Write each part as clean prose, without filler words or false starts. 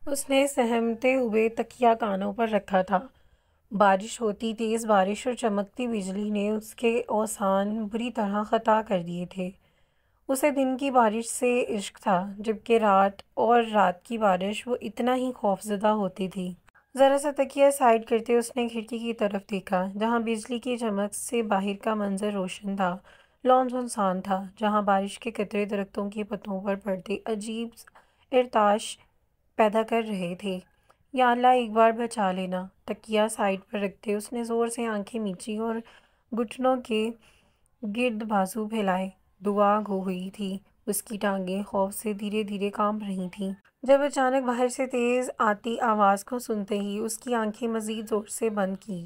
اس نے سہمتے ہوئے تکیہ کانوں پر رکھا تھا۔ بارش ہوتی، تیز بارش اور چمکتی بجلی نے اس کے اوزان بری طرح خطا کر دیے تھے۔ اسے دن کی بارش سے عشق تھا، جبکہ رات اور رات کی بارش وہ اتنا ہی خوفزدہ ہوتی تھی۔ ذرا سا تکیہ سائیڈ کرتے اس نے کھڑکی کی طرف دیکھا، جہاں بجلی کی چمک سے باہر کا منظر روشن تھا۔ لان سنسان تھا، جہاں بارش کے قطرے درختوں کی پتوں پر پڑتے عجیب ارتعاش پیدا کر رہے تھے۔ یا اللہ، ایک بار بچا لینا۔ تکیہ سائیڈ پر رکھتے اس نے زور سے آنکھیں میچی اور گھٹنوں کے گرد بازو پھیلائے۔ دعا گو ہوئی تھی، اس کی ٹانگیں خوف سے دھیرے دھیرے کانپ رہی تھیں۔ جب اچانک باہر سے تیز آتی آواز کو سنتے ہی اس کی آنکھیں مزید زور سے بند کی۔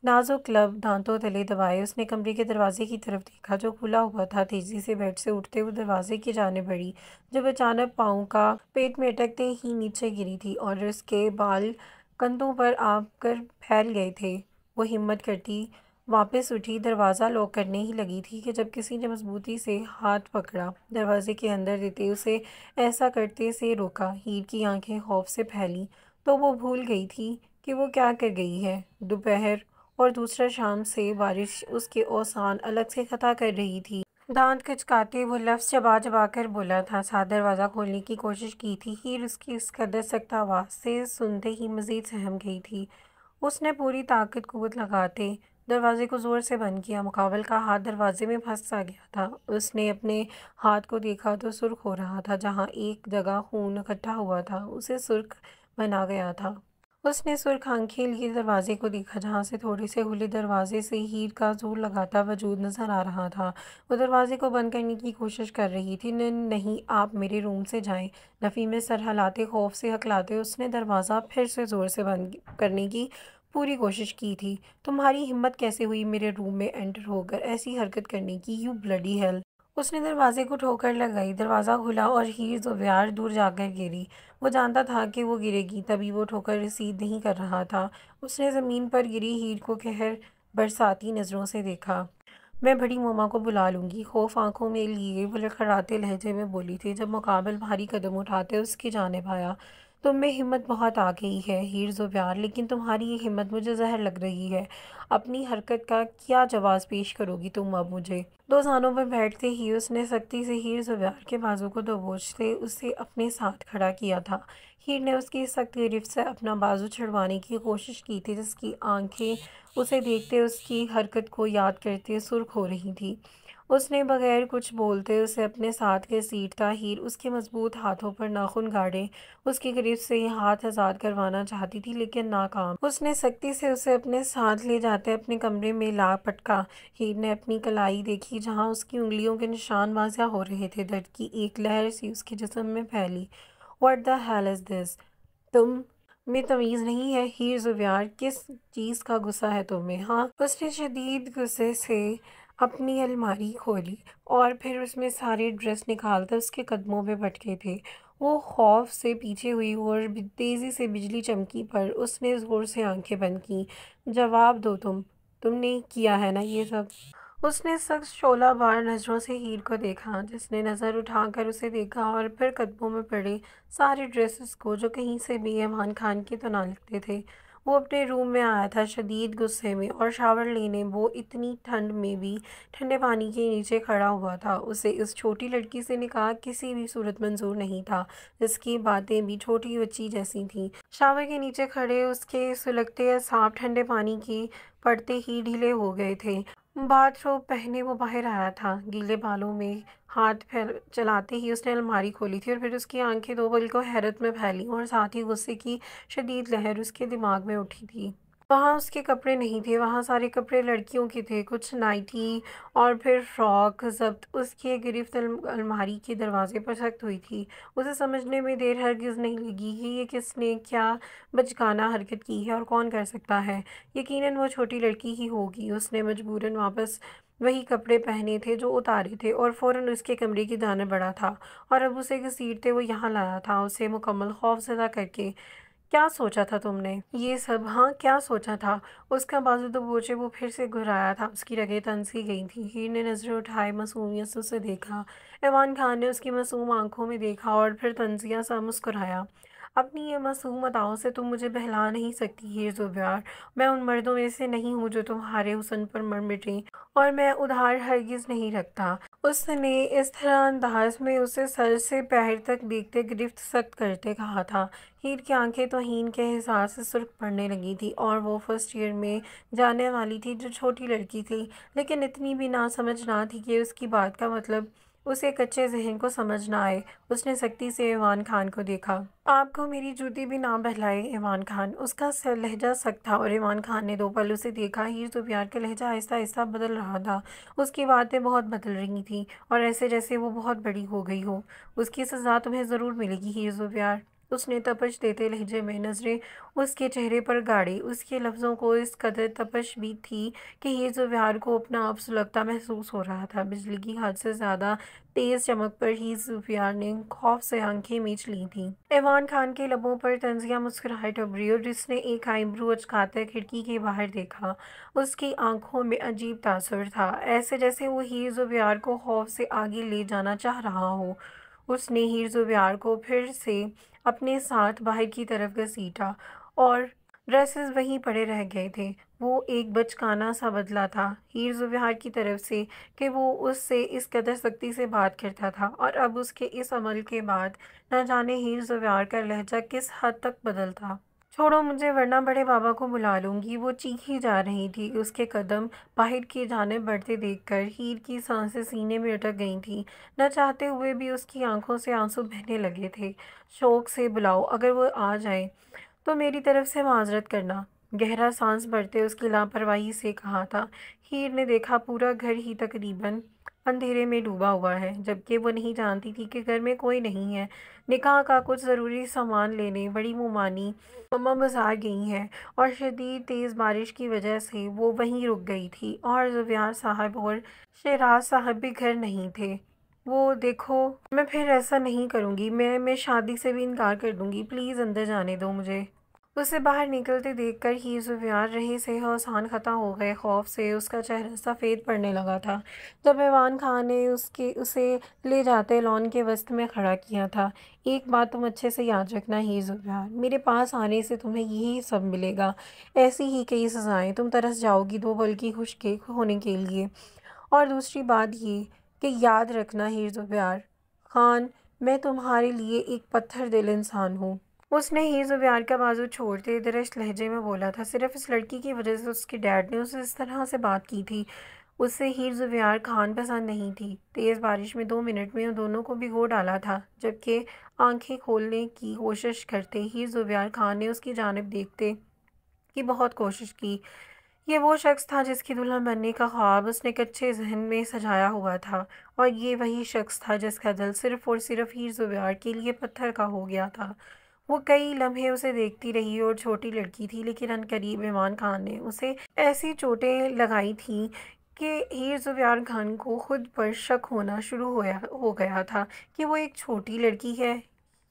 نازک لب دانتوں تلے دبائے اس نے کمرے کے دروازے کی طرف دیکھا، جو کھلا ہوا تھا۔ تیزی سے بیڈ سے اٹھتے وہ دروازے کی جانب بڑھی، جب اچانک پاؤں کا پیٹ میں اٹکتے ہی نیچے گری تھی اور اس کے بال کندھوں پر آ کر پھیل گئے تھے۔ وہ ہمت کرتی واپس اٹھی، دروازہ لاک کرنے ہی لگی تھی کہ جب کسی نے مضبوطی سے ہاتھ پکڑا، دروازے کے اندر دیتے اسے ایسا کرتے سے روکا۔ ہیر کی آنکھیں خوف سے پھیلیں تو وہ بھول گئی تھی کہ وہ کیا کر گئی ہے۔ دوپہر اور دوسرا شام سے بارش اس کے اوزان الگ سے خطا کر رہی تھی۔ دانت کھچکاتے وہ لفظ چبا چبا کر بولا تھا۔ ساتھ دروازہ کھولنے کی کوشش کی تھی۔ ہیر اس کی اس قدر سخت آواز سے سنتے ہی مزید سہم گئی تھی۔ اس نے پوری طاقت قوت لگاتے دروازے کو زور سے بند کیا۔ مقابل کا ہاتھ دروازے میں پھنس سا گیا تھا۔ اس نے اپنے ہاتھ کو دیکھا تو سرخ ہو رہا تھا، جہاں ایک جگہ خون اکٹھا ہوا تھا اسے سرخ بنا گیا تھا۔ اس نے سرخ آنکھیں لیے دروازے کو دیکھا، جہاں سے تھوڑے سے کھلے دروازے سے ہیر کا زور لگاتا وجود نظر آ رہا تھا۔ وہ دروازے کو بند کرنے کی کوشش کر رہی تھی۔ نہیں، آپ میرے روم سے جائیں۔ نفی میں سر ہلاتے خوف سے ہکلاتے اس نے دروازہ پھر سے زور سے بند کرنے کی پوری کوشش کی تھی۔ تمہاری ہمت کیسے ہوئی میرے روم میں انٹر ہو کر ایسی حرکت کرنے کی، یو بلڈی ہیل! اس نے دروازے کو ٹھوکر لگائی۔ دروازہ کھلا اور ہیر زویار دور جا کر گری۔ وہ جانتا تھا کہ وہ گرے گی، تبھی وہ ٹھوکر رسید نہیں کر رہا تھا۔ اس نے زمین پر گری ہیر کو قہر برساتی نظروں سے دیکھا۔ میں بڑی مما کو بلا لوں گی، خوف آنکھوں میں لیے وہ لڑکھڑاتے لہجے میں بولی تھی، جب مقابل بھاری قدم اٹھاتے اس کی جانب آیا۔ تم میں ہمت بہت آ گئی ہے ہیر زویار، لیکن تمہاری یہ ہمت مجھے زہر لگ رہی ہے۔ اپنی حرکت کا کیا جواز پیش کرو گی تم اب مجھے؟ دو زانوں پر بیٹھتے ہی اس نے سختی سے ہیر زویار کے بازو کو دبوچتے اسے اپنے ساتھ کھڑا کیا تھا۔ ہیر نے اس کی سخت گرفت سے اپنا بازو چھڑوانے کی کوشش کی تھی، جس کی آنکھیں اسے دیکھتے اس کی حرکت کو یاد کرتے سرخ ہو رہی تھیں۔ اس نے بغیر کچھ بولتے اسے اپنے ساتھ گھسیٹتا ہیر اس کے مضبوط ہاتھوں پر ناخن گاڑے اس کی گرفت سے یہ ہاتھ آزاد کروانا چاہتی تھی، لیکن ناکام۔ اس نے سختی سے اسے اپنے ساتھ لے جاتے اپنے کمرے میں لا پٹکا۔ ہیر نے اپنی کلائی دیکھی، جہاں اس کی انگلیوں کے نشان واضح ہو رہے تھے۔ درد کی ایک لہر سی اس کے جسم میں پھیلی۔ واٹ دی ہیل از دس؟ تم میں تمیز نہیں ہے ہیر زویار، کس چیز کا غصہ ہے تمہیں، ہاں؟ اس نے شدید غصے سے اپنی الماری کھولی اور پھر اس میں سارے ڈریس نکال کر اس کے قدموں پہ پٹکے تھے۔ وہ خوف سے پیچھے ہوئی اور تیزی سے بجلی چمکی پر اس نے زور سے آنکھیں بند کیں۔ جواب دو، تم نے کیا ہے نا یہ سب؟ اس نے سخت شعلہ بار نظروں سے ہیر کو دیکھا، جس نے نظر اٹھا کر اسے دیکھا اور پھر قدموں میں پڑے سارے ڈریسز کو، جو کہیں سے بھی ایمان خان کے تو نہ لگتے تھے۔ وہ اپنے روم میں آیا تھا شدید غصے میں اور شاور لینے وہ اتنی ٹھنڈ میں بھی ٹھنڈے پانی کے نیچے کھڑا ہوا تھا۔ اسے اس چھوٹی لڑکی سے نکاح کسی بھی صورت منظور نہیں تھا، جس کی باتیں بھی چھوٹی بچی جیسی تھیں۔ شاور کے نیچے کھڑے اس کے سلگتے اعصاب ٹھنڈے پانی کی پڑتے ہی ڈھیلے ہو گئے تھے۔ باتھ روب پہنے وہ باہر آیا تھا۔ گیلے بالوں میں ہاتھ چلاتے ہی اس نے الماری کھولی تھی اور پھر اس کی آنکھیں دو پلکوں حیرت میں پھیلیں اور ساتھ ہی غصے کی شدید لہر اس کے دماغ میں اٹھی تھی۔ وہاں اس کے کپڑے نہیں تھے، وہاں سارے کپڑے لڑکیوں کے تھے، کچھ نائٹی اور پھر فراک۔ ضبط اس کی گرفت الماری کے دروازے پر سخت ہوئی تھی۔ اسے سمجھنے میں دیر ہرگز نہیں لگی کہ یہ کس نے کیا بچکانہ حرکت کی ہے اور کون کر سکتا ہے۔ یقیناً وہ چھوٹی لڑکی ہی ہوگی۔ اس نے مجبوراً واپس وہی کپڑے پہنے تھے جو اتارے تھے اور فوراً اس کے کمرے کی جانب بڑھا تھا اور اب اسے گھسیٹتے وہ یہاں لایا تھا، اسے مکمل خوف زدہ کر کے۔ کیا سوچا تھا تم نے یہ سب، ہاں؟ کیا سوچا تھا؟ اس کا بازو دبوچے وہ پھر سے گھرایا تھا، اس کی رگیں تن سی گئی تھیں۔ ہیر نے نظریں اٹھائے معصومیت سے اسے دیکھا۔ ایوان خان نے اس کی معصوم آنکھوں میں دیکھا اور پھر طنزیہ سا مسکرایا۔ اپنی یہ معصوم اداؤں سے تم مجھے بہلا نہیں سکتی ہیر زبیار۔ میں ان مردوں میں سے نہیں ہوں جو تمہارے حسن پر مر مٹیں، اور میں ادھار ہرگز نہیں رکھتا۔ اس نے اس طرح انداز میں اسے سر سے پیر تک دیکھتے گرفت سخت کرتے کہا تھا۔ ہیر کی آنکھیں توہین کے احساس سے سرخ پڑنے لگی تھیں، اور وہ فرسٹ ایئر میں جانے والی تھی جو چھوٹی لڑکی تھی، لیکن اتنی بھی نہ سمجھ نہ تھی کہ اس کی بات کا مطلب اسے کچے ذہن کو سمجھ نہ آئے۔ اس نے سختی سے ایوان خان کو دیکھا۔ آپ کو میری جوتی بھی نہ بہلائے ایوان خان۔ اس کا لہجہ سخت تھا، اور ایوان خان نے دو پل اسے دیکھا۔ ہیر زبیار کا لہجہ آہستہ آہستہ بدل رہا تھا، اس کی باتیں بہت بدل رہی تھیں، اور ایسے جیسے وہ بہت بڑی ہو گئی ہو۔ اس کی سزا تمہیں ضرور ملے گی ہیر زبیار۔ اس نے تپش دیتے لہجے میں نظریں اس کے چہرے پر گاڑی۔ اس کے لفظوں کو اس قدر تپش بھی تھی کہ ہیر زبیار کو اپنا آپ سلگتا محسوس ہو رہا تھا۔ بجلی کی حد سے زیادہ تیز چمک پر ہیر زبیار نے خوف سے آنکھیں میچ لی تھیں۔ ایوان خان کے لبوں پر طنزیہ مسکراہٹ ابھری، اور اس نے ایک آئی برو اچکاتا کھڑکی کے باہر دیکھا۔ اس کی آنکھوں میں عجیب تاثر تھا، ایسے جیسے وہ ہیر زبیار کو خوف سے آگے لے جانا چاہ رہا ہو۔ اس نے ہیر زبیار کو پھر سے اپنے ساتھ باہر کی طرف گھسیٹا، اور ڈریسز وہیں پڑے رہ گئے تھے۔ وہ ایک بچکانہ سا بدلا تھا ہیر زبیار کی طرف سے کہ وہ اس سے اس قدر سختی سے بات کرتا تھا، اور اب اس کے اس عمل کے بعد نہ جانے ہیر زبیار کا لہجہ کس حد تک بدلتا۔ چھوڑو مجھے ورنہ بڑے بابا کو بلا لوں گی، وہ چیخی جا رہی تھی۔ اس کے قدم باہر کی جانب بڑھتے دیکھ کر ہیر کی سانسیں سینے میں اٹک گئی تھیں۔ نہ چاہتے ہوئے بھی اس کی آنکھوں سے آنسو بہنے لگے تھے۔ شوق سے بلاؤ، اگر وہ آ جائیں تو میری طرف سے معذرت کرنا، گہرا سانس بھرتے اس کی لاپرواہی سے کہا تھا۔ ہیر نے دیکھا پورا گھر ہی تقریباً اندھیرے میں ڈوبا ہوا ہے، جبکہ وہ نہیں جانتی تھی کہ گھر میں کوئی نہیں ہے۔ نکاح کا کچھ ضروری سامان لینے بڑی مومانی مما بازار گئی ہیں، اور شدید تیز بارش کی وجہ سے وہ وہیں رک گئی تھی، اور زبیار صاحب اور شیراز صاحب بھی گھر نہیں تھے۔ وہ دیکھو، میں پھر ایسا نہیں کروں گی، میں شادی سے بھی انکار کر دوں گی، پلیز اندر جانے دو مجھے۔ اسے باہر نکلتے دیکھ کر ہیر زبیار رہے سے ہوشان خطا ہو گئے۔ خوف سے اس کا چہرہ سفید پڑنے لگا تھا۔ جب ایوان خان نے اسے لے جاتے لان کے وسط میں کھڑا کیا تھا۔ ایک بات تم اچھے سے یاد رکھنا ہیر زبیار، میرے پاس آنے سے تمہیں یہی سب ملے گا، ایسی ہی کئی سزائیں۔ تم ترس جاؤ گی دو پل کی خوشی ہونے کے لیے۔ اور دوسری بات یہ کہ یاد رکھنا ہیر زبیار خان، میں تمہارے لیے ایک پتھر دل انسان ہوں۔ اس نے ہیر زبیار کا بازو چھوڑتے درشت لہجے میں بولا تھا۔ صرف اس لڑکی کی وجہ سے اس کے ڈیڈ نے اسے اس طرح سے بات کی تھی۔ اسے ہیر زبیار خان پسند نہیں تھی۔ تیز بارش میں 2 منٹ میں ان دونوں کو بھگو ڈالا تھا۔ جبکہ آنکھیں کھولنے کی کوشش کرتے ہیر زبیار خان نے اس کی جانب دیکھتے کی بہت کوشش کی۔ یہ وہ شخص تھا جس کی دلہن بننے کا خواب اس نے کچے ذہن میں سجایا ہوا تھا، اور یہ وہی شخص تھا جس کا دل صرف اور صرف ہیر زبیار کے لیے پتھر کا ہو گیا تھا۔ وہ کئی لمحے اسے دیکھتی رہی، اور چھوٹی لڑکی تھی، لیکن عنقریب ایوان خان نے اسے ایسی چوٹیں لگائی تھیں کہ ہیر زبیار خان کو خود پر شک ہونا شروع ہو گیا تھا کہ وہ ایک چھوٹی لڑکی ہے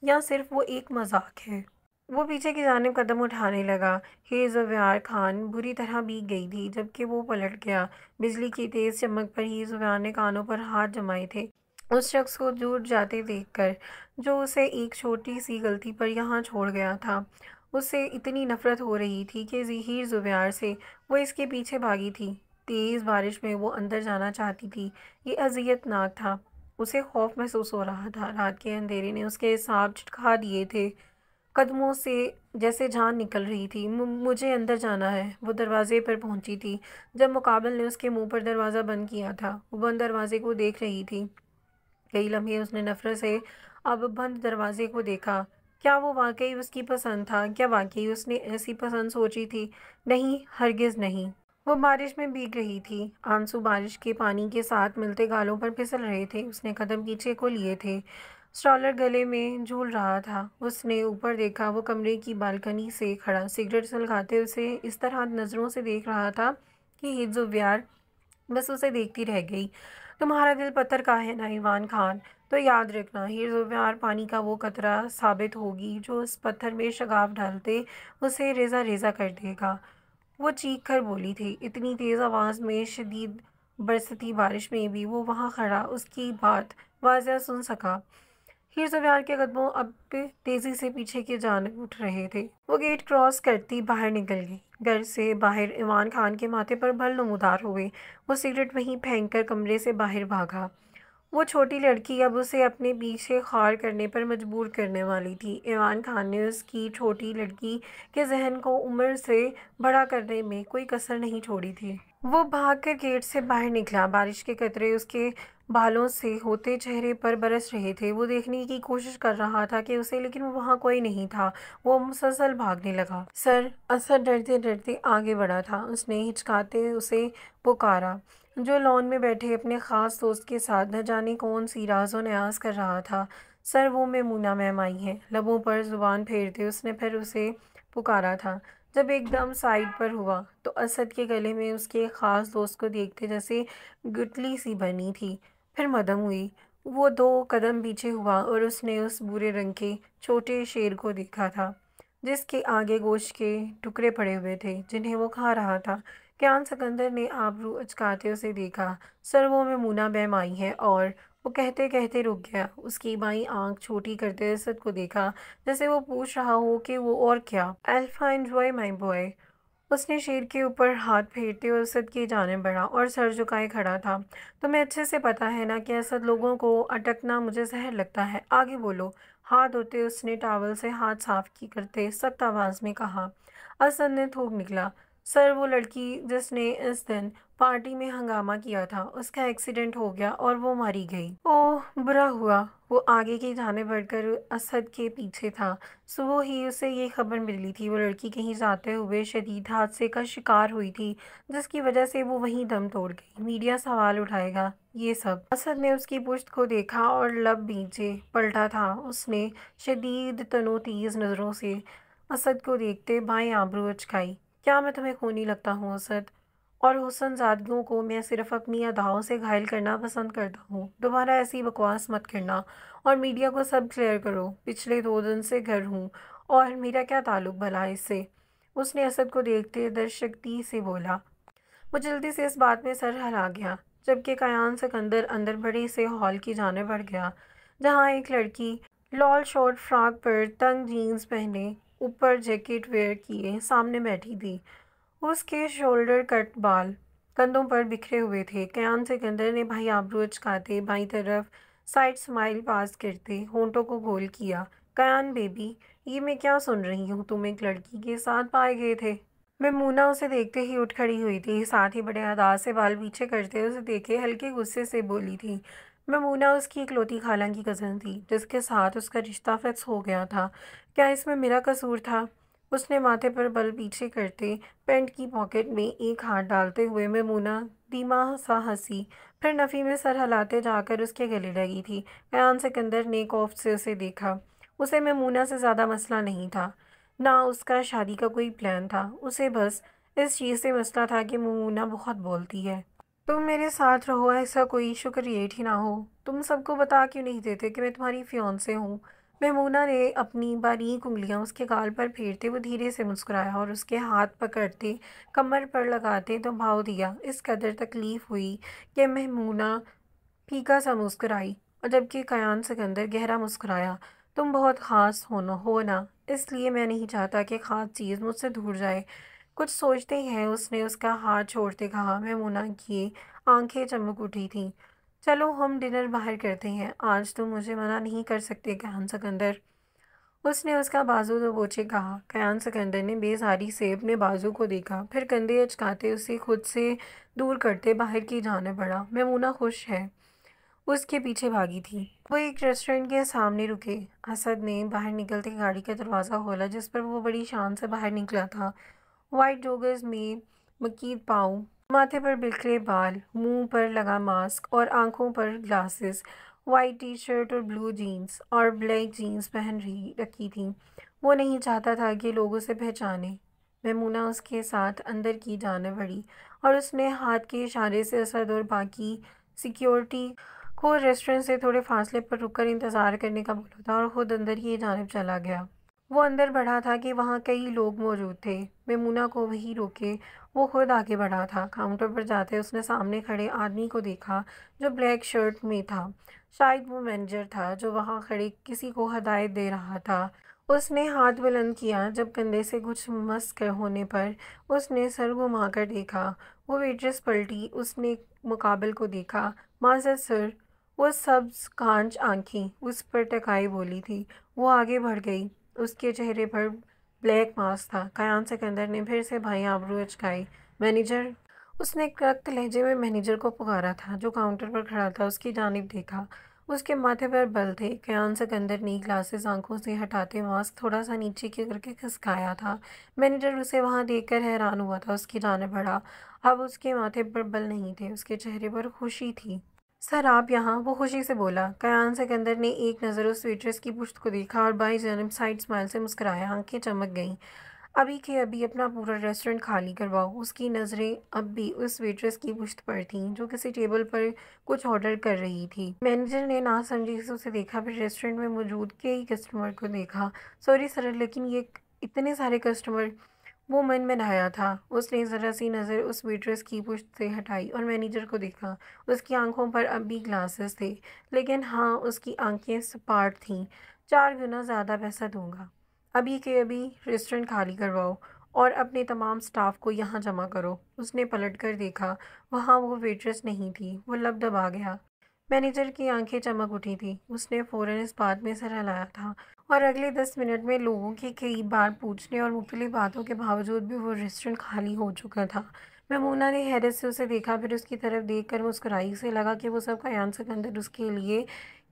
یا صرف وہ ایک مذاق ہے۔ وہ پیچھے کی جانب قدم اٹھانے لگا۔ ہیر زبیار خان بری طرح بھیگ گئی تھی جبکہ وہ پلٹ گیا۔ بجلی کی تیز چمک پر ہیر زبیار نے کانوں پر ہاتھ جمائے تھے، اس شخص کو دور جاتے دیکھ کر جو اسے ایک چھوٹی سی غلطی پر یہاں چھوڑ گیا تھا۔ اسے اتنی نفرت ہو رہی تھی کہ ہیر زبیار سے وہ اس کے پیچھے بھاگی تھی۔ تیز بارش میں وہ اندر جانا چاہتی تھی۔ یہ اذیت ناک تھا، اسے خوف محسوس ہو رہا تھا۔ رات کے اندھیرے نے اس کے اعصاب چٹکا دیے تھے، قدموں سے جیسے جان نکل رہی تھی۔ مجھے اندر جانا ہے۔ وہ دروازے پر پہنچی تھی جب مقابل نے اس کے منہ پر دروازہ بند کیا تھا۔ وہ بند دروازے کو دیکھ رہی تھی۔ کئی لمحے اس نے نفرت سے اب بند دروازے کو دیکھا۔ کیا وہ واقعی اس کی پسند تھا؟ کیا واقعی اس نے ایسی پسند سوچی تھی؟ نہیں، ہرگز نہیں۔ وہ بارش میں بھیگ رہی تھی، آنسو بارش کے پانی کے ساتھ ملتے گالوں پر پھسل رہے تھے۔ اس نے قدم پیچھے کو لیے تھے، اسٹرالر گلے میں جھول رہا تھا۔ اس نے اوپر دیکھا، وہ کمرے کی بالکنی سے کھڑا سگریٹ سلگاتے اسے اس طرح نظروں سے دیکھ رہا تھا کہ ہیر زبیار بس اسے دیکھتی رہ گئی۔ تمہارا دل پتھر کا ہے نا ایوان خان، تو یاد رکھنا ہیر زبیار پانی کا وہ قطرہ ثابت ہوگی جو اس پتھر میں شگاف ڈالتے اسے ریزہ ریزہ کر دے گا۔ وہ چیخ کر بولی تھی، اتنی تیز آواز میں، شدید برستی بارش میں بھی وہ وہاں کھڑا اس کی بات واضح سن سکا۔ ہیر زبیار کے قدموں اب تیزی سے پیچھے کی جانب اٹھ رہے تھے۔ وہ گیٹ کراس کرتی باہر نکل گئی۔ گھر سے باہر ایوان خان کے ماتھے پر بل نمودار ہوئے۔ وہ سگریٹ وہیں پھینک کر کمرے سے باہر بھاگا۔ وہ چھوٹی لڑکی اب اسے اپنے پیچھے خار کرنے پر مجبور کرنے والی تھی۔ ایوان خان نے اس کی چھوٹی لڑکی کے ذہن کو عمر سے بڑا کرنے میں کوئی کسر نہیں چھوڑی تھی۔ وہ بھاگ کر گیٹ سے باہر نکلا۔ بارش کے قطرے اس کے بالوں سے ہوتے چہرے پر برس رہے تھے۔ وہ دیکھنے کی کوشش کر رہا تھا کہ اسے، لیکن وہاں کوئی نہیں تھا۔ وہ مسلسل بھاگنے لگا۔ سر! اسد ڈرتے ڈرتے آگے بڑھا تھا۔ اس نے ہچکاتے اسے پکارا، جو لان میں بیٹھے اپنے خاص دوست کے ساتھ نہ جانے کون سی راز و نیاز کر رہا تھا۔ سر، وہ میمونہ میم آئی ہیں۔ لبوں پر زبان پھیرتے اس نے پھر اسے پکارا تھا۔ جب ایک دم سائڈ پر ہوا تو اسد کے گلے میں اس کے خاص دوست کو دیکھتے جیسے گٹھلی سی بنی تھی۔ پھر مدھم ہوئی۔ وہ 2 قدم پیچھے ہوا اور اس نے اس بھورے رنگ کے چھوٹے شیر کو دیکھا تھا جس کے آگے گوشت کے ٹکڑے پڑے ہوئے تھے جنہیں وہ کھا رہا تھا۔ کیان سکندر نے آبرو اچکاتے اسے دیکھا۔ سر، وہ میمونہ میم آئی ہیں۔ اور وہ کہتے کہتے رک گیا۔ اس کی بائیں آنکھ چھوٹی کرتے اسد کو دیکھا جیسے وہ پوچھ رہا ہو کہ وہ اور کیا۔ الفا انجوائے مائی بوائے۔ اس نے شیر کے اوپر ہاتھ پھیرتے ہوئے اسد کی جانب بڑھا اور سر جھکائے کھڑا تھا۔ تمہیں اچھے سے پتا ہے نا کہ اسد، لوگوں کو اٹکنا مجھے زہر لگتا ہے۔ آگے بولو۔ ہاتھ دھوتے اس نے ٹاول سے ہاتھ صاف کرتے سخت آواز میں کہا۔ اسد نے تھوک نکلا۔ سر، وہ لڑکی جس نے اس دن پارٹی میں ہنگامہ کیا تھا، اس کا ایکسیڈنٹ ہو گیا اور وہ ماری گئی۔ اوہ، برا ہوا۔ وہ آگے کی جانب بڑھ کر اسد کے پیچھے تھا۔ صبح ہی اسے یہ خبر ملی تھی۔ وہ لڑکی کہیں جاتے ہوئے شدید حادثے کا شکار ہوئی تھی جس کی وجہ سے وہ وہیں دم توڑ گئی۔ میڈیا سوال اٹھائے گا۔ یہ سب۔ اسد نے اس کی پشت کو دیکھا اور لب نیچے پلٹا تھا۔ اس نے شدید تنو تیز نظروں سے اسد کو دیکھتے بائیں آبرو اچکائی۔ کیا میں تمہیں خونی لگتا ہوں اسد؟ اور حسن زادگیوں کو میں صرف اپنی اداؤں سے گھائل کرنا پسند کرتا ہوں۔ دوبارہ ایسی بکواس مت کرنا اور میڈیا کو سب کلیئر کرو۔ پچھلے 2 دن سے گھر ہوں اور میرا کیا تعلق بھلا اس سے؟ اس نے اسد کو دیکھتے درشکتی سے بولا۔ وہ جلدی سے اس بات میں سر ہلا گیا جبکہ کیان سکندر اندر بڑے سے ہال کی جانب بڑھ گیا جہاں ایک لڑکی لال شارٹ فراک پر تنگ جینز پہنے اوپر جیکٹ ویئر کیے سامنے بیٹھی تھی۔ اس کے شولڈر کٹ بال کندھوں پر بکھرے ہوئے تھے۔ کیان سکندر نے بھائی آبرو اچکاتے بائیں طرف سائڈ سمائل پاس کرتے ہونٹوں کو گول کیا۔ کیان بیبی، یہ میں کیا سن رہی ہوں؟ تم ایک لڑکی کے ساتھ پائے گئے تھے؟ میمونہ اسے دیکھتے ہی اٹھ کھڑی ہوئی تھی، ساتھ ہی بڑے ادا سے بال پیچھے کرتے اسے دیکھے ہلکے غصے سے بولی تھی۔ میمونہ اس کی اکلوتی خالہ کی کزن تھی جس کے ساتھ اس کا رشتہ فکس ہو گیا تھا۔ کیا اس میں میرا قصور تھا؟ اس نے ماتھے پر بل پیچھے کرتے پینٹ کی پاکٹ میں ایک ہاتھ ڈالتے ہوئے میمونہ دھیما سا ہنسی، پھر نفی میں سر ہلاتے جا کر اس کے گلے لگی تھی۔ کیان سکندر نے کوفت سے اسے دیکھا۔ اسے میمونہ سے زیادہ مسئلہ نہیں تھا، نہ اس کا شادی کا کوئی پلان تھا۔ اسے بس اس چیز سے مسئلہ تھا کہ میمونہ بہت بولتی ہے۔ تم میرے ساتھ رہو، ایسا کوئی شکریٹ ہی نہ ہو۔ تم سب کو بتا کیوں نہیں دیتے کہ میں تمہاری فیانسے ہوں؟ میمونہ نے اپنی باریک انگلیاں اس کے گال پر پھیرتے وہ دھیرے سے مسکرایا اور اس کے ہاتھ پکڑتے کمر پر لگاتے دباؤ دیا۔ اس قدر تکلیف ہوئی کہ میمونہ پھیکا سا مسکرائی اور جبکہ کیان سکندر گہرا مسکرایا۔ تم بہت خاص ہو نا، اس لیے میں نہیں چاہتا کہ خاص چیز مجھ سے دور جائے۔ کچھ سوچتے ہی ہیں، اس نے اس کا ہاتھ چھوڑتے کہا۔ میمونہ کی آنکھیں چمک اٹھی تھیں۔ چلو ہم ڈنر باہر کرتے ہیں، آج تم مجھے منع نہیں کر سکتے کیان سکندر۔ اس نے اس کا بازو دبوچے کہا۔ کیان سکندر نے بیزاری سے اپنے بازو کو دیکھا، پھر کندھے اچکاتے اسے خود سے دور کرتے باہر کی جانب بڑھا۔ میمونہ خوش ہے، اس کے پیچھے بھاگی تھی۔ وہ ایک ریسٹورنٹ کے سامنے رکے۔ اسد نے باہر نکلتے گاڑی کا دروازہ کھولا جس پر وہ بڑی شان سے باہر نکلا تھا۔ وائٹ جوگرز میں مکید پاؤں، ماتھے پر بکھرے بال، منہ پر لگا ماسک اور آنکھوں پر گلاسز، وائٹ ٹی شرٹ اور بلو جینز اور بلیک جینز پہن رکھی تھی۔ وہ نہیں چاہتا تھا کہ لوگ اسے پہچانے۔ میمونہ اس کے ساتھ اندر کی جانب بڑھی اور اس نے ہاتھ کے اشارے سے اسد اور باقی سیکیورٹی کو ریسٹورنٹ سے تھوڑے فاصلے پر رک کر انتظار کرنے کا بولا تھا اور خود اندر کی جانب چلا گیا۔ وہ اندر بڑھا تھا کہ وہاں کئی لوگ موجود تھے۔ میمونہ کو وہی روکے وہ خود آگے بڑھا تھا۔ کاؤنٹر پر جاتے اس نے سامنے کھڑے آدمی کو دیکھا جو بلیک شرٹ میں تھا۔ شاید وہ مینیجر تھا جو وہاں کھڑے کسی کو ہدایت دے رہا تھا۔ اس نے ہاتھ بلند کیا۔ جب کندھے سے کچھ مس ہونے پر اس نے سر گھما کر دیکھا۔ وہ ویٹریس پلٹی۔ اس نے مقابل کو دیکھا۔ معذرت سر۔ وہ سبز کانچ آنکھیں اس پر ٹکائے بولی تھی۔ وہ آگے بڑھ گئی۔ اس کے چہرے پر بلیک ماسک تھا۔ کیان سکندر نے پھر سے بھائی آبرو اچکائی۔ مینیجر۔ اس نے کڑک لہجے میں مینیجر کو پکارا تھا جو کاؤنٹر پر کھڑا تھا۔ اس کی جانب دیکھا۔ اس کے ماتھے پر بل تھے۔ کیان سکندر نے گلاسز آنکھوں سے ہٹاتے ماسک تھوڑا سا نیچے کر کے کھسکایا تھا۔ مینیجر اسے وہاں دیکھ کر حیران ہوا تھا۔ اس کی جانب بڑھا۔ اب اس کے ماتھے پر بل نہیں تھے۔ اس کے چہرے پر خوشی تھی۔ سر آپ یہاں؟ وہ خوشی سے بولا۔ کیان سکندر نے ایک نظر اس ویٹریس کی پشت کو دیکھا اور بائیں جانب سائڈ اسمائل سے مسکرایا۔ آنکھیں چمک گئیں۔ ابھی کے ابھی اپنا پورا ریسٹورنٹ خالی کرواؤ۔ اس کی نظریں اب بھی اس ویٹریس کی پشت پر تھیں جو کسی ٹیبل پر کچھ آرڈر کر رہی تھی۔ مینیجر نے ناسمجھی سے اسے دیکھا، پھر ریسٹورنٹ میں موجود کئی کسٹمر کو دیکھا۔ سوری سر لیکن یہ اتنے سارے کسٹمر۔ وہ من میں ڈھایا تھا۔ اس نے ذرا سی نظر اس ویٹریس کی پشت سے ہٹائی اور مینیجر کو دیکھا۔ اس کی آنکھوں پر اب بھی گلاسز تھے لیکن ہاں اس کی آنکھیں سپاٹ تھیں۔ 4 گنا زیادہ پیسہ دوں گا۔ ابھی کے ابھی ریسٹورنٹ خالی کرواؤ اور اپنے تمام سٹاف کو یہاں جمع کرو۔ اس نے پلٹ کر دیکھا۔ وہاں وہ ویٹریس نہیں تھی۔ وہ لب دبا گیا۔ مینیجر کی آنکھیں چمک اٹھی تھیں۔ اس نے فوراً اس بات میں سر ہلایا تھا اور اگلے 10 منٹ میں لوگوں کے کئی بار پوچھنے اور مختلف باتوں کے باوجود بھی وہ ریسٹورنٹ خالی ہو چکا تھا۔ میمونہ نے حیرت سے اسے دیکھا، پھر اس کی طرف دیکھ کر مسکرائی۔ اسے لگا کہ وہ سب کیان سکندر اس کے لیے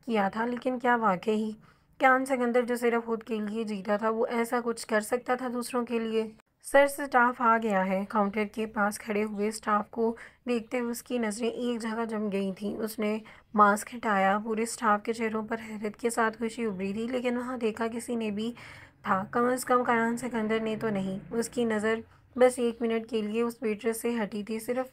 کیا تھا، لیکن کیا واقعی کیان سکندر جو صرف خود کے لیے جیتا تھا وہ ایسا کچھ کر سکتا تھا دوسروں کے لیے؟ سر سٹاف آ گیا ہے۔ کاؤنٹر کے پاس کھڑے ہوئے سٹاف کو دیکھتے ہوئے اس کی نظریں ایک جگہ جم گئی تھیں۔ اس نے ماسک ہٹایا۔ پورے سٹاف کے چہروں پر حیرت کے ساتھ خوشی ابھری تھی، لیکن وہاں دیکھا کسی نے بھی تھا، کم از کم کیان سکندر نے تو نہیں۔ اس کی نظر بس 1 منٹ کے لیے اس ویٹریس سے ہٹی تھی، صرف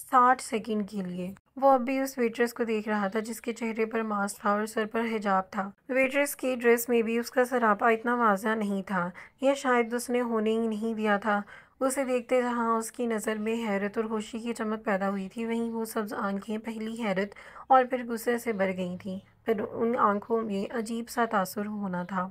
60 سیکنڈ کے لیے۔ وہ اب بھی اس ویٹریس کو دیکھ رہا تھا جس کے چہرے پر ماسک تھا اور سر پر حجاب تھا۔ ویٹریس کی ڈریس میں بھی اس کا سراپا اتنا واضح نہیں تھا، یا شاید اس نے ہونے ہی نہیں دیا تھا۔ اسے دیکھتے جہاں اس کی نظر میں حیرت اور خوشی کی چمک پیدا ہوئی تھی، وہیں وہ سبز آنکھیں پہلی حیرت اور پھر غصے سے بھر گئی تھیں۔ پھر ان آنکھوں میں عجیب سا تاثر ہونا تھا،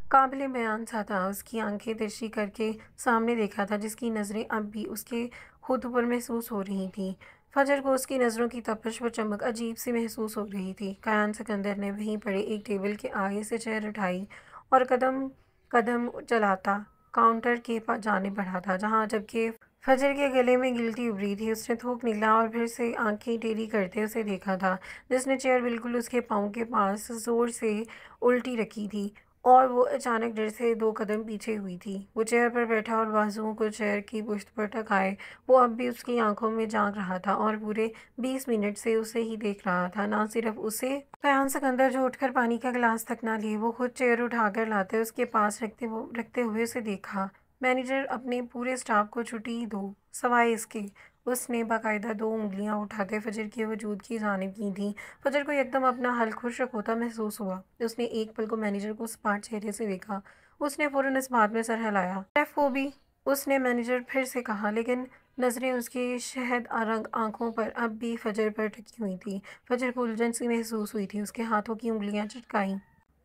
قابل بیان سا تھا۔ اس کی آنکھیں ترچھی کر کے سامنے دیکھا تھا جس کی نظریں اب بھی اس کے خود پر محسوس ہو رہی تھیں۔ فجر کو اس کی نظروں کی تپش و چمک عجیب سی محسوس ہو رہی تھی۔ کیان سکندر نے وہیں پڑے ایک ٹیبل کے آگے سے چیئر اٹھائی اور قدم قدم چلاتا کاؤنٹر کے جانب بڑھا تھا، جہاں جبکہ فجر کے گلے میں گلٹی ابھری تھی۔ اس نے تھوک نکلا اور پھر سے آنکھیں ٹیڑھی کرتے اسے دیکھا تھا، جس نے چیئر بالکل اس کے پاؤں کے پاس زور سے الٹی رکھی تھی اور وہ اچانک ڈر سے 2 قدم پیچھے ہوئی تھی۔ وہ چیئر پر بیٹھا اور بازوؤں کو چیئر کی پشت پر ٹکائے وہ اب بھی اس کی آنکھوں میں جھانک رہا تھا اور پورے 20 منٹ سے اسے ہی دیکھ رہا تھا۔ نہ صرف اسے، کیان سکندر جو اٹھ کر پانی کا گلاس تک نہ لیے، وہ خود چیئر اٹھا کر لاتے اس کے پاس رکھتے ہوئے اسے دیکھا۔ مینیجر اپنے پورے سٹاف کو چھٹی دو سوائے اس کے۔ اس نے باقاعدہ 2 انگلیاں اٹھاتے فجر کے وجود کی جانب کی تھیں۔ فجر کو یکدم اپنا حل خشک ہوتا محسوس ہوا۔ اس نے ایک پل کو مینیجر کو سپاٹ چہرے سے دیکھا۔ اس نے فوراً اس بات میں سر ہلایا۔ شیف کو بھی؟ اس نے مینیجر پھر سے کہا، لیکن نظریں اس کی شہد رنگ آنکھوں پر اب بھی فجر پر ٹکی ہوئی تھیں۔ فجر کو الجھن سی محسوس ہوئی تھی۔ اس کے ہاتھوں کی انگلیاں چٹکائیں۔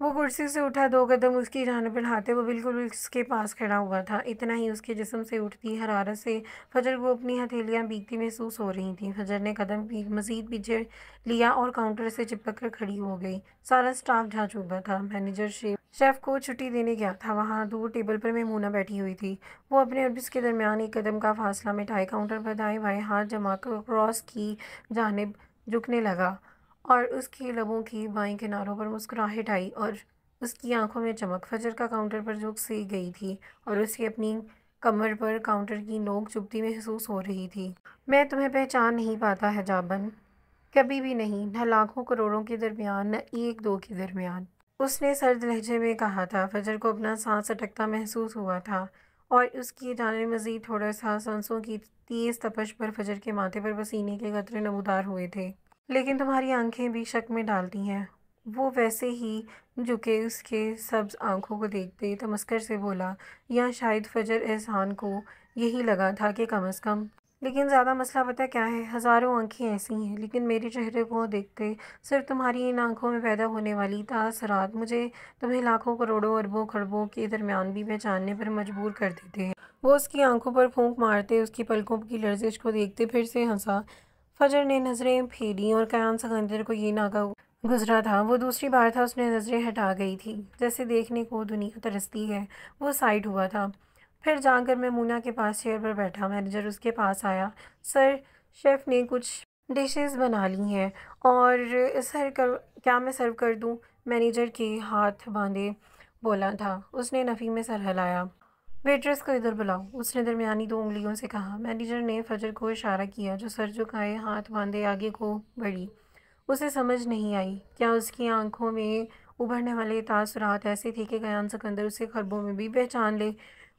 وہ کرسی سے اٹھا 2 قدم اس کی جانب بڑھاتے وہ بالکل اس کے پاس کھڑا ہوا تھا۔ اتنا ہی اس کے جسم سے اٹھتی حرارت سے فجر کو اپنی ہتھیلیاں بھیگتی محسوس ہو رہی تھیں۔ فجر نے قدم مزید پیچھے لیا اور کاؤنٹر سے چپک کر کھڑی ہو گئی۔ سارا سٹاف جا چکا تھا۔ مینیجر شیف کو چھٹی دینے گیا تھا۔ وہاں دور ٹیبل پر میمونہ بیٹھی ہوئی تھی۔ وہ اپنے اور اس کے درمیان 1 قدم کا فاصلہ مٹائے کاؤنٹر پر دائیں بائیں ہاتھ جما کر کراس کی جانب جھکنے لگا اور اس کے لبوں کی بائیں کناروں پر مسکراہٹ آئی اور اس کی آنکھوں میں چمک۔ فجر کا کاؤنٹر پر جھک سی گئی تھی اور اسے اپنی کمر پر کاؤنٹر کی نوک چبھتی محسوس ہو رہی تھی۔ میں تمہیں پہچان نہیں پاتا حجابن، کبھی بھی نہیں، نہ لاکھوں کروڑوں کے درمیان، نہ 1-2 کے درمیان، اس نے سرد لہجے میں کہا تھا۔ فجر کو اپنا سانس اٹکتا محسوس ہوا تھا اور اس کی جانب مزید تھوڑا سا سانسوں کی تیز تپش پر فجر کے ماتھے پر پسینے کے قطرے نمودار ہوئے تھے۔ لیکن تمہاری آنکھیں بھی شک میں ڈالتی ہیں۔ وہ ویسے ہی جھکے اس کے سبز آنکھوں کو دیکھتے تمسکر سے بولا، یا شاید فجر احسان کو یہی لگا تھا کہ کم از کم۔ لیکن زیادہ مسئلہ پتہ کیا ہے؟ ہزاروں آنکھیں ایسی ہیں، لیکن میرے چہرے کو دیکھتے صرف تمہاری ان آنکھوں میں پیدا ہونے والی تاثرات مجھے تمہیں لاکھوں کروڑوں اربوں خربوں کے درمیان بھی پہچاننے پر مجبور کر دیتے ہیں۔ وہ اس کی آنکھوں پر پھونک مارتے اس کی پلکوں کی لرزش کو دیکھتے پھر سے ہنسا۔ فجر نے نظریں پھیریں اور قیان سکندر کو یہ ناگا گزرا تھا۔ وہ دوسری بار تھا اس نے نظریں ہٹا گئی تھی، جیسے دیکھنے کو دنیا ترستی ہے۔ وہ سائڈ ہوا تھا، پھر جا کر میمونہ کے پاس چیئر پر بیٹھا۔ مینیجر اس کے پاس آیا۔ سر، شیف نے کچھ ڈشز بنا لی ہیں اور کیا میں سرو کر دوں؟ مینیجر کے ہاتھ باندھے بولا تھا۔ اس نے نفی میں سر ہلایا۔ ویٹرس کو ادھر بلاؤ، اس نے درمیانی 2 انگلیوں سے کہا۔ مینیجر نے فجر کو اشارہ کیا جو سر جھکائے ہاتھ باندھے آگے کو بڑھی۔ اسے سمجھ نہیں آئی، کیا اس کی آنکھوں میں ابھرنے والے تاثرات ایسے تھے کہ قیان سکندر اسے خربوں میں بھی پہچان لے؟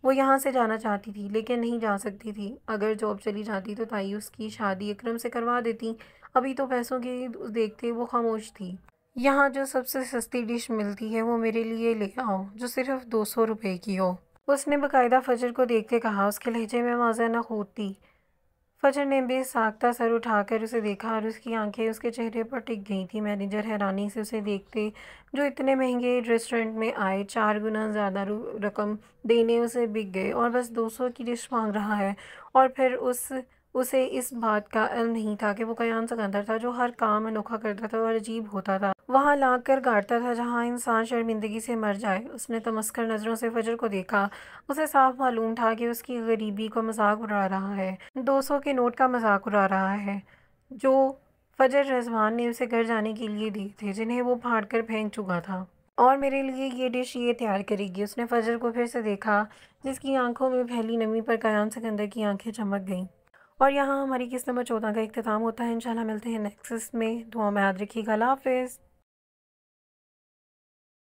وہ یہاں سے جانا چاہتی تھی لیکن نہیں جا سکتی تھی۔ اگر جاب چلی جاتی تو تائی اس کی شادی اکرم سے کروا دیتی۔ ابھی تو پیسوں کی دیکھتے وہ خاموش تھی۔ یہاں جو سب سے سستی ڈش ملتی ہے وہ میرے لیے لے آؤ، جو صرف 200 روپے کی ہو، اس نے باقاعدہ فجر کو دیکھتے کہا۔ اس کے لہجے میں واضح نخوت تھی۔ فجر نے بے ساختہ سر اٹھا کر اسے دیکھا اور اس کی آنکھیں اس کے چہرے پر ٹک گئی تھیں۔ مینیجر حیرانی سے اسے دیکھتے جو اتنے مہنگے ریسٹورنٹ میں آئے 4 گنا زیادہ رقم دینے اسے بک گئے اور بس 200 کی ڈش مانگ رہا ہے۔ اور پھر اسے اس بات کا علم نہیں تھا کہ وہ قیان سکندر تھا جو ہر کام انوکھا کرتا تھا اور عجیب ہوتا تھا، وہاں لا کر گاڑتا تھا جہاں انسان شرمندگی سے مر جائے۔ اس نے تمسخر نظروں سے فجر کو دیکھا۔ اسے صاف معلوم تھا کہ اس کی غریبی کا مذاق اڑا رہا ہے، 200 کے نوٹ کا مذاق اڑا رہا ہے جو فجر رضوان نے اسے گھر جانے کے لیے دیے تھے، جنہیں وہ پھاڑ کر پھینک چکا تھا۔ اور میرے لیے یہ ڈش یہ تیار کرے گی۔ اس نے فجر کو پھر سے دیکھا جس کی آنکھوں میں پھیلی نمی پر قیان سکندر کی آنکھیں چمک گئیں۔ اور یہاں ہماری قسط نمبر 14 کا اختتام ہوتا ہے۔ انشاءاللہ ملتے ہیں نیکسٹ میں۔ دعاؤں میں یاد رکھیے گا۔ اللہ حافظ۔